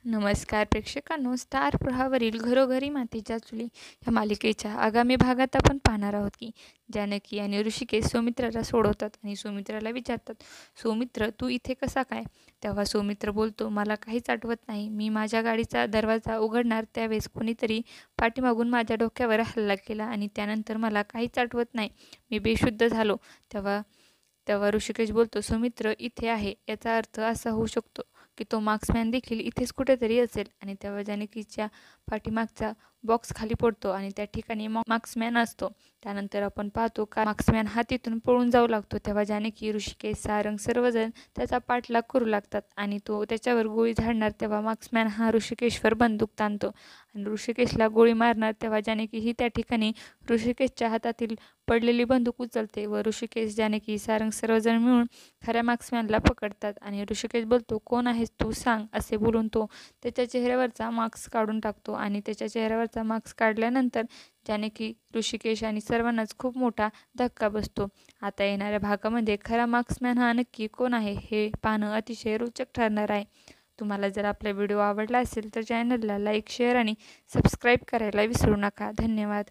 नमस्कार प्रेक्षकांनो, स्टार प्रवाहावरील घरोघरी मातीच्या चुली या मालिकेच्या आगामी भागात आपण पाहणार आहोत की जानकी आणि ऋषिकेश सौमित्राला सोडवतात आणि सौमित्राला विचारतात, सौमित्र तू इथे कसा काय? तेव्हा सौमित्र बोलतो, मला काहीच आठवत नाही. मी माझ्या गाडीचा दरवाजा उघडणार त्यावेळेस कोणीतरी पाठीमागून माझ्या डोक्यावर हल्ला केला आणि त्यानंतर मला काहीच आठवत नाही. मी बेशुद्ध झालो. तेव्हा तेव्हा ऋषिकेश बोलतो, सौमित्र इथे आहे याचा अर्थ असा होऊ शकतो की तो मार्क्समॅन देखील इथेच कुठेतरी असेल. आणि तेव्हा जानकीच्या पाठीमागचा बॉक्स खाली पडतो आणि त्या ठिकाणी मार्क्समॅन असतो. त्यानंतर आपण पाहतो का मार्क्समॅन हा तिथून पळून जाऊ लागतो. तेव्हा जानकी, ऋषिकेश, सारंग सर्वजण त्याचा पाठलाग करू लागतात आणि तो त्याच्यावर गोळी झाडणार तेव्हा मार्क्समॅन हा ऋषिकेशवर बंदूक ताणतो आणि ऋषिकेशला गोळी मारणार. तेव्हा जानकी ही त्या ठिकाणी ऋषिकेशच्या हातातील पडलेली बंदूक उचलते व ऋषिकेश, जानकी, सारंग सर्वजण मिळून खऱ्या मार्क्समॅनला पकडतात. आणि ऋषिकेश बोलतो, कोण आहेस तू सांग, असे बोलून तो त्याच्या चेहऱ्यावरचा मास्क काढून टाकतो आणि त्याच्या चेहऱ्यावरचा मास्क काढल्यानंतर जानकी, ऋषिकेश आणि सर्वांनाच खूप मोठा धक्का बसतो. आता येणाऱ्या भागामध्ये खरा मार्क्समॅन हा नक्की कोण आहे हे पाहणं अतिशय रोचक ठरणार आहे. तुम्हाला जर आपला व्हिडिओ आवडला असेल तर चॅनलला लाईक, शेअर आणि सबस्क्राईब करायला विसरू नका. धन्यवाद.